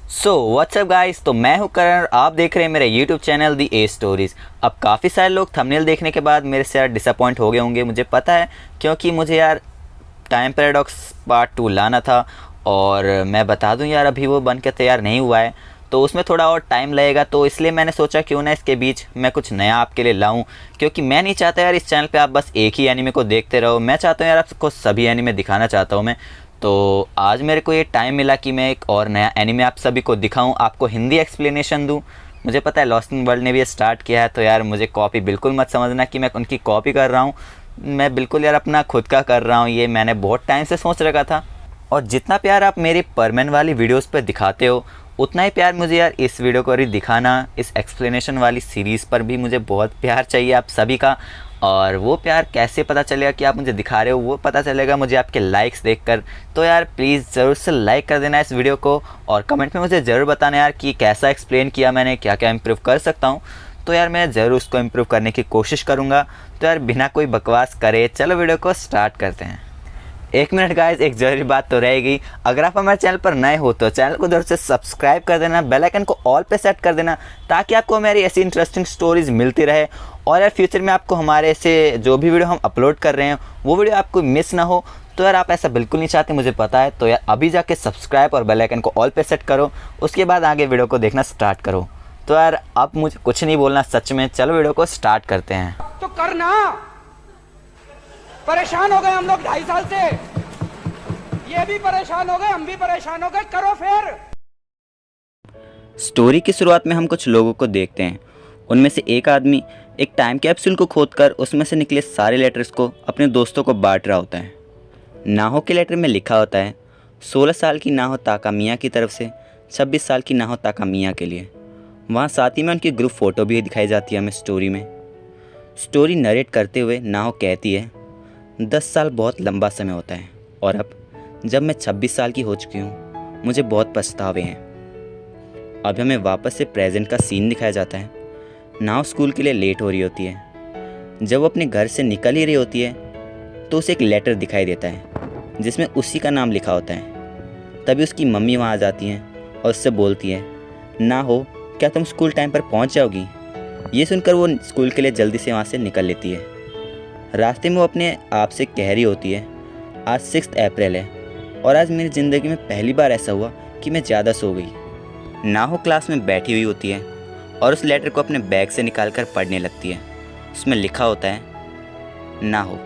So what's up guys, तो मैं हूं करण और आप देख रहे हैं मेरे यूट्यूब चैनल दी ए स्टोरीज़। अब काफ़ी सारे लोग थंबनेल देखने के बाद मेरे से यार डिसअपॉइंट हो गए होंगे, मुझे पता है, क्योंकि मुझे यार टाइम पैराडॉक्स पार्ट 2 लाना था। और मैं बता दूं यार, अभी वो बन के तैयार नहीं हुआ है, तो उसमें थोड़ा और टाइम लगेगा। तो इसलिए मैंने सोचा क्यों ना इसके बीच मैं कुछ नया आपके लिए लाऊं, क्योंकि मैं नहीं चाहता यार इस चैनल पे आप बस एक ही एनीमे को देखते रहो। मैं चाहता हूँ यार आपको सभी एनीमे दिखाना चाहता हूँ मैं। तो आज मेरे को ये टाइम मिला कि मैं एक और नया एनीमे आप सभी को दिखाऊं, आपको हिंदी एक्सप्लेनेशन दूं। मुझे पता है लॉस्ट इन वर्ल्ड ने भी ये स्टार्ट किया है, तो यार मुझे कॉपी बिल्कुल मत समझना कि मैं उनकी कॉपी कर रहा हूँ। मैं बिल्कुल यार अपना खुद का कर रहा हूँ, ये मैंने बहुत टाइम से सोच रखा था। और जितना प्यार आप मेरी परमैन वाली वीडियोस पे दिखाते हो, उतना ही प्यार मुझे यार इस वीडियो को भी दिखाना। इस एक्सप्लेनेशन वाली सीरीज़ पर भी मुझे बहुत प्यार चाहिए आप सभी का। और वो प्यार कैसे पता चलेगा कि आप मुझे दिखा रहे हो, वो पता चलेगा मुझे आपके लाइक्स देखकर। तो यार प्लीज़ ज़रूर से लाइक कर देना इस वीडियो को, और कमेंट में मुझे ज़रूर बताना यार कि कैसा एक्सप्लेन किया मैंने, क्या क्या इम्प्रूव कर सकता हूँ। तो यार मैं ज़रूर उसको इम्प्रूव करने की कोशिश करूँगा। तो यार बिना कोई बकवास करे चलो वीडियो को स्टार्ट करते हैं। एक मिनट गाइस, एक ज़रूरी बात तो रहेगी। अगर आप हमारे चैनल पर नए हो तो चैनल को जरूर से सब्सक्राइब कर देना, बेल आइकन को ऑल पे सेट कर देना, ताकि आपको मेरी ऐसी इंटरेस्टिंग स्टोरीज़ मिलती रहे। और यार फ्यूचर में आपको हमारे से जो भी वीडियो हम अपलोड कर रहे हैं वो वीडियो आपको मिस ना हो। तो यार आप ऐसा बिल्कुल नहीं चाहते, मुझे पता है। तो यार अभी जाके सब्सक्राइब और बेल आइकन को ऑल पे सेट करो, उसके बाद आगे वीडियो को देखना स्टार्ट करो। तो यार अब मुझे कुछ नहीं बोलना सच में, चलो वीडियो को स्टार्ट करते हैं। तो करना, परेशान हो गए हम लोग 2.5 साल से। ये भी परेशान हो गए, हम भी परेशान हो गए, करो फिर। स्टोरी की शुरुआत में हम कुछ लोगों को देखते हैं। उनमें से एक आदमी एक टाइम कैप्सूल को खोदकर उसमें से निकले सारे लेटर्स को अपने दोस्तों को बांट रहा होता है। नाहो के लेटर में लिखा होता है 16 साल की नाहो ताकामिया की तरफ से, 26 साल की नाहो ताकामिया के लिए। वहाँ साथ ही में उनकी ग्रुप फ़ोटो भी दिखाई जाती है हमें स्टोरी में। स्टोरी नरेट करते हुए नाहो कहती है 10 साल बहुत लंबा समय होता है, और अब जब मैं 26 साल की हो चुकी हूँ मुझे बहुत पछतावे हैं। अब हमें वापस से प्रेजेंट का सीन दिखाया जाता है। नाव स्कूल के लिए लेट हो रही होती है। जब वो अपने घर से निकल ही रही होती है तो उसे एक लेटर दिखाई देता है जिसमें उसी का नाम लिखा होता है। तभी उसकी मम्मी वहाँ आ जाती हैं और उससे बोलती है, ना हो क्या तुम स्कूल टाइम पर पहुँच जाओगी। ये सुनकर वो स्कूल के लिए जल्दी से वहाँ से निकल लेती है। रास्ते में वो अपने आप से कह रही होती है, आज 6 अप्रैल है और आज मेरी ज़िंदगी में पहली बार ऐसा हुआ कि मैं ज़्यादा सो गई। नाहो क्लास में बैठी हुई होती है और उस लेटर को अपने बैग से निकालकर पढ़ने लगती है। उसमें लिखा होता है, नाहो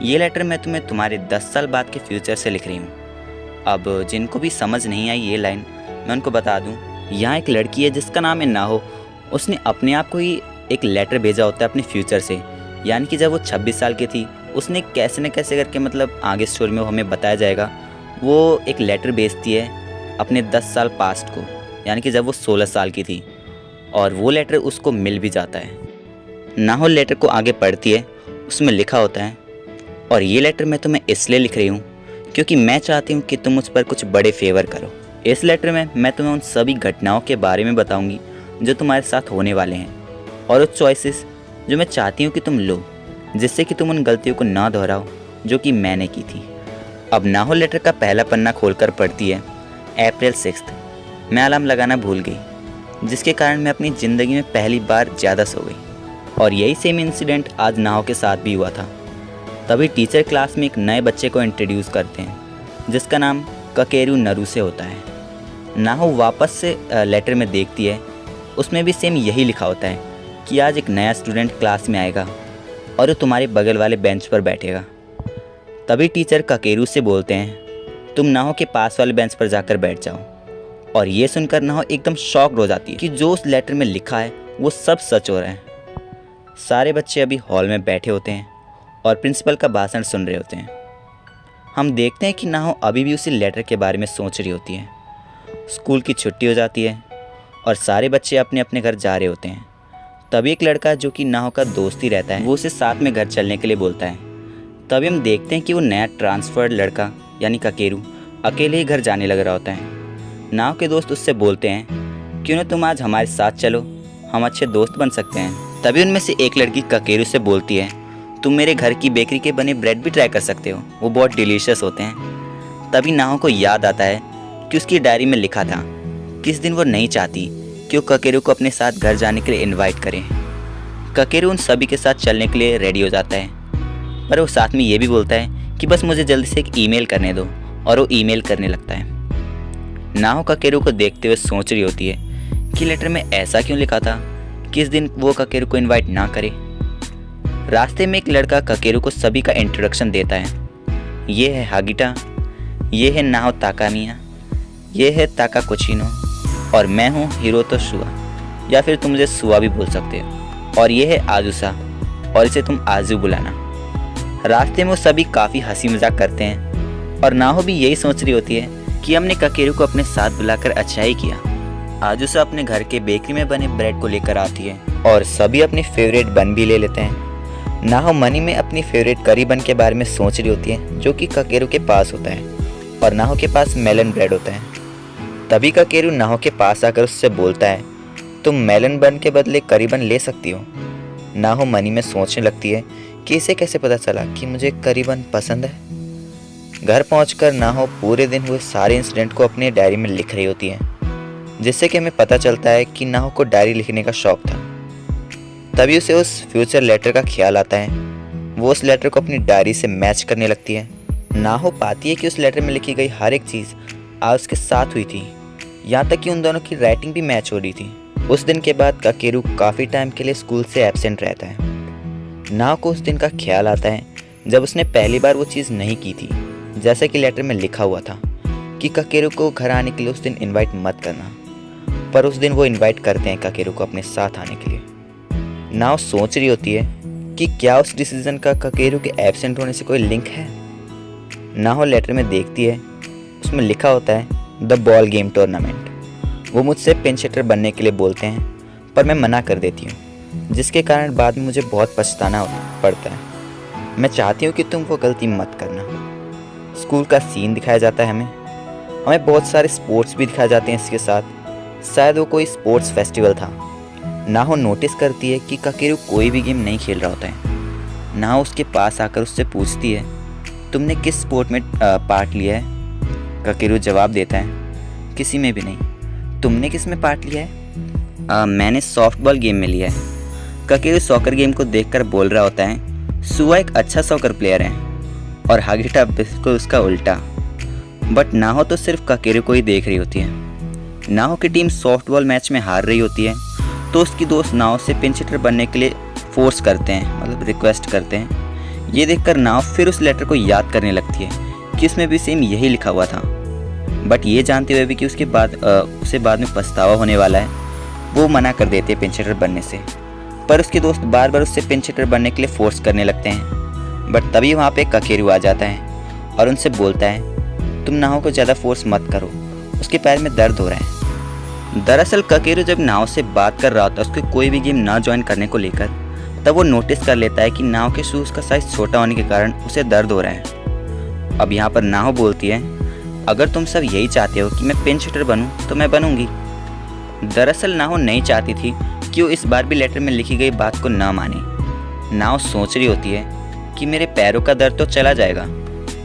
ये लेटर मैं तुम्हें तुम्हारे 10 साल बाद के फ्यूचर से लिख रही हूँ। अब जिनको भी समझ नहीं आई ये लाइन, मैं उनको बता दूँ, यहाँ एक लड़की है जिसका नाम है नाहो। उसने अपने आप को ही एक लेटर भेजा होता है अपने फ्यूचर से, यानी कि जब वो 26 साल की थी उसने कैसे न कैसे करके, मतलब आगे स्टोरी में हमें बताया जाएगा, वो एक लेटर भेजती है अपने 10 साल पास्ट को, यानी कि जब वो 16 साल की थी, और वो लेटर उसको मिल भी जाता है। नाहो लेटर को आगे पढ़ती है। उसमें लिखा होता है, और ये लेटर मैं तुम्हें इसलिए लिख रही हूँ क्योंकि मैं चाहती हूँ कि तुम मुझ पर कुछ बड़े फेवर करो। इस लेटर में मैं तुम्हें उन सभी घटनाओं के बारे में बताऊँगी जो तुम्हारे साथ होने वाले हैं, और उस चॉइसेस जो मैं चाहती हूँ कि तुम लो, जिससे कि तुम उन गलतियों को ना दोहराओ जो कि मैंने की थी। अब नाहो लेटर का पहला पन्ना खोलकर पढ़ती है, अप्रैल 6, मैं अलार्म लगाना भूल गई, जिसके कारण मैं अपनी ज़िंदगी में पहली बार ज़्यादा सो गई। और यही सेम इंसिडेंट आज नाहो के साथ भी हुआ था। तभी टीचर क्लास में एक नए बच्चे को इंट्रोड्यूस करते हैं जिसका नाम ककेरू नरूसे होता है। नाहो वापस से लेटर में देखती है, उसमें भी सेम यही लिखा होता है कि आज एक नया स्टूडेंट क्लास में आएगा और वो तुम्हारे बगल वाले बेंच पर बैठेगा। तभी टीचर ककेरू से बोलते हैं, तुम नाहो के पास वाले बेंच पर जाकर बैठ जाओ। और ये सुनकर नाहो एकदम शॉक्ड हो जाती है कि जो उस लेटर में लिखा है वो सब सच हो रहा है। सारे बच्चे अभी हॉल में बैठे होते हैं और प्रिंसिपल का भाषण सुन रहे होते हैं। हम देखते हैं कि नाहो अभी भी उसी लेटर के बारे में सोच रही होती है। स्कूल की छुट्टी हो जाती है और सारे बच्चे अपने अपने घर जा रहे होते हैं। तभी एक लड़का जो कि नाहो का दोस्त ही रहता है, वो उसे साथ में घर चलने के लिए बोलता है। तभी हम देखते हैं कि वो नया ट्रांसफर्ड लड़का यानी ककेरू अकेले ही घर जाने लग रहा होता है। नाहो के दोस्त उससे बोलते हैं, क्यों ना तुम आज हमारे साथ चलो, हम अच्छे दोस्त बन सकते हैं। तभी उनमें से एक लड़की ककेरू से बोलती है, तुम मेरे घर की बेकरी के बने ब्रेड भी ट्राई कर सकते हो, वो बहुत डिलीशियस होते हैं। तभी नाहो को याद आता है कि उसकी डायरी में लिखा था कि इस दिन वो नहीं चाहती कि वो काकेरू को अपने साथ घर जाने के लिए इनवाइट करे। काकेरू उन सभी के साथ चलने के लिए रेडी हो जाता है, पर वो साथ में ये भी बोलता है कि बस मुझे जल्दी से एक ईमेल करने दो, और वो ईमेल करने लगता है। नाहो काकेरू को देखते हुए सोच रही होती है कि लेटर में ऐसा क्यों लिखा था कि इस दिन वो काकेरू को इनवाइट ना करे। रास्ते में एक लड़का काकेरू को सभी का इंट्रोडक्शन देता है। ये है हागिटा, ये है नाहो ताकामिया, ये है ताकाकोचिनो, और मैं हूँ हिरोतो शुआ, या फिर तुम मुझे सुआ भी बोल सकते हो, और ये है आजुसा, और इसे तुम आजू बुलाना। रास्ते में वो सभी काफ़ी हंसी मजाक करते हैं, और नाहो भी यही सोच रही होती है कि हमने काकेरू को अपने साथ बुलाकर अच्छा ही किया। आजुसा अपने घर के बेकरी में बने ब्रेड को लेकर आती है, और सभी अपनी फेवरेट बन भी ले लेते हैं। नाहो मनी में अपनी फेवरेट करी बन के बारे में सोच रही होती है, जो कि काकेरू के पास होता है, और नाहो के पास मेलन ब्रेड होता है। तभी काकेरू नाहो के पास आकर उससे बोलता है, तुम मेलन बन के बदले करी बन ले सकती हो। नाहो मनी में सोचने लगती है कि इसे कैसे पता चला कि मुझे करी बन पसंद है। घर पहुंचकर नाहो पूरे दिन हुए सारे इंसिडेंट को अपनी डायरी में लिख रही होती है, जिससे कि हमें पता चलता है कि नाहो को डायरी लिखने का शौक था। तभी उसे उस फ्यूचर लेटर का ख्याल आता है। वो उस लेटर को अपनी डायरी से मैच करने लगती है। नाहो पाती है कि उस लेटर में लिखी गई हर एक चीज़ आज उसके साथ हुई थी, यहाँ तक कि उन दोनों की राइटिंग भी मैच हो रही थी। उस दिन के बाद काकेरू काफ़ी टाइम के लिए स्कूल से एब्सेंट रहता है। नाहो को उस दिन का ख्याल आता है जब उसने पहली बार वो चीज़ नहीं की थी, जैसे कि लेटर में लिखा हुआ था कि काकेरू को घर आने के लिए उस दिन इनवाइट मत करना, पर उस दिन वो इनवाइट करते हैं काकेरू को अपने साथ आने के लिए। नाहो सोच रही होती है कि क्या उस डिसीजन का काकेरू के एब्सेंट होने से कोई लिंक है। नाहो लेटर में देखती है, उसमें लिखा होता है द बॉल गेम टूर्नामेंट। वो मुझसे पिंच हिटर बनने के लिए बोलते हैं, पर मैं मना कर देती हूँ, जिसके कारण बाद में मुझे बहुत पछताना पड़ता है। मैं चाहती हूँ कि तुम वो गलती मत करना। स्कूल का सीन दिखाया जाता है हमें बहुत सारे स्पोर्ट्स भी दिखाए जाते हैं इसके साथ। शायद वो कोई स्पोर्ट्स फेस्टिवल था। नाहो नोटिस करती है कि काकेरू कोई भी गेम नहीं खेल रहा होता है। नाहो उसके पास आकर उससे पूछती है, तुमने किस स्पोर्ट में पार्ट लिया है? काकेरू जवाब देता है, किसी में भी नहीं। तुमने किस में पार्ट लिया है? मैंने सॉफ्टबॉल गेम में लिया है। काकेरू सॉकर गेम को देखकर बोल रहा होता है, सुआ एक अच्छा सॉकर प्लेयर है, और हागिटा बिल्कुल उसका उल्टा। बट नाहो तो सिर्फ काकेरू को ही देख रही होती है। नाहो की टीम सॉफ्टबॉल मैच में हार रही होती है, तो उसकी दोस्त नाहो से पिंच हिटर बनने के लिए फोर्स करते हैं, मतलब रिक्वेस्ट करते हैं। ये देखकर नाहो फिर उस लेटर को याद करने लगती है कि उसमें भी सेम यही लिखा हुआ था। बट ये जानते हुए भी कि उसे बाद में पछतावा होने वाला है, वो मना कर देते हैं पिंच हिटर बनने से। पर उसके दोस्त बार बार उससे पिंच हिटर बनने के लिए फोर्स करने लगते हैं। बट तभी वहाँ पे काकेरू आ जाता है और उनसे बोलता है, तुम नाहो को ज़्यादा फोर्स मत करो, उसके पैर में दर्द हो रहा है। दरअसल काकेरू जब नाहो से बात कर रहा था उसके कोई भी गेम ना ज्वाइन करने को लेकर, तब वो नोटिस कर लेता है कि नाहो के शूज़ का साइज़ छोटा होने के कारण उसे दर्द हो रहा है। अब यहाँ पर नाहो बोलती है, अगर तुम सब यही चाहते हो कि मैं पिंच हिटर बनूं तो मैं बनूंगी। दरअसल नाहो नहीं चाहती थी कि वो इस बार भी लेटर में लिखी गई बात को ना माने। नाहो सोच रही होती है कि मेरे पैरों का दर्द तो चला जाएगा,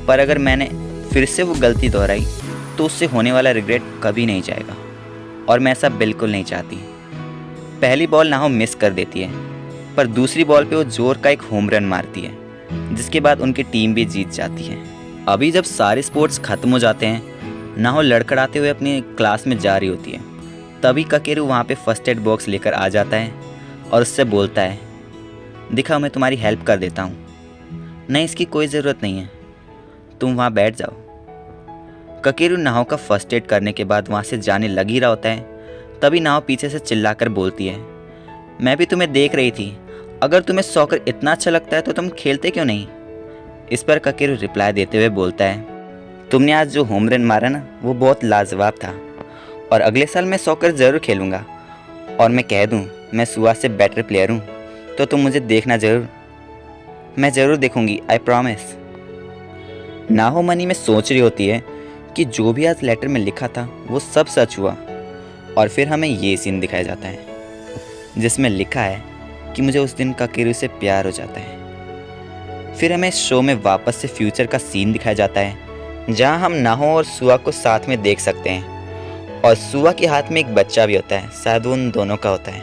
पर अगर मैंने फिर से वो गलती दोहराई तो उससे होने वाला रिग्रेट कभी नहीं जाएगा, और मैं ऐसा बिल्कुल नहीं चाहती। पहली बॉल नाहो मिस कर देती है, पर दूसरी बॉल पे वो जोर का एक होम रन मारती है, जिसके बाद उनकी टीम भी जीत जाती है। अभी जब सारे स्पोर्ट्स खत्म हो जाते हैं, नाहो लड़खड़ाते हुए अपनी क्लास में जा रही होती है। तभी काकेरू वहाँ पे फर्स्ट एड बॉक्स लेकर आ जाता है और उससे बोलता है, दिखाओ मैं तुम्हारी हेल्प कर देता हूँ। नहीं, इसकी कोई ज़रूरत नहीं है, तुम वहाँ बैठ जाओ। काकेरू नाहो का फर्स्ट एड करने के बाद वहाँ से जाने लग ही रहा होता है, तभी नाहो पीछे से चिल्लाकर बोलती है, मैं भी तुम्हें देख रही थी, अगर तुम्हें सॉकर इतना अच्छा लगता है तो तुम खेलते क्यों नहीं? इस पर काकेरू रिप्लाई देते हुए बोलता है, तुमने आज जो होम रन मारा ना वो बहुत लाजवाब था, और अगले साल मैं सॉकर ज़रूर खेलूँगा, और मैं कह दूँ मैं सुआ से बेटर प्लेयर हूँ तो तुम मुझे देखना ज़रूर। मैं ज़रूर देखूँगी, आई प्रॉमिस। नाहो मनी में सोच रही होती है कि जो भी आज लेटर में लिखा था वो सब सच हुआ, और फिर हमें ये सीन दिखाया जाता है जिसमें लिखा है कि मुझे उस दिन काकेरू से प्यार हो जाता है। फिर हमें शो में वापस से फ्यूचर का सीन दिखाया जाता है, जहां हम नाहो और सुआ को साथ में देख सकते हैं, और सुआ के हाथ में एक बच्चा भी होता है, शायद वो उन दोनों का होता है।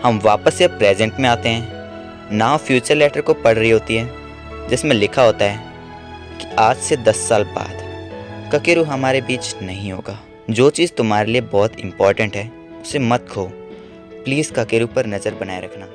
हम वापस से प्रेजेंट में आते हैं। नाव फ्यूचर लेटर को पढ़ रही होती है जिसमें लिखा होता है कि आज से 10 साल बाद ककेरू हमारे बीच नहीं होगा। जो चीज़ तुम्हारे लिए बहुत इम्पोर्टेंट है उसे मत खो। प्लीज़ ककेरू पर नज़र बनाए रखना।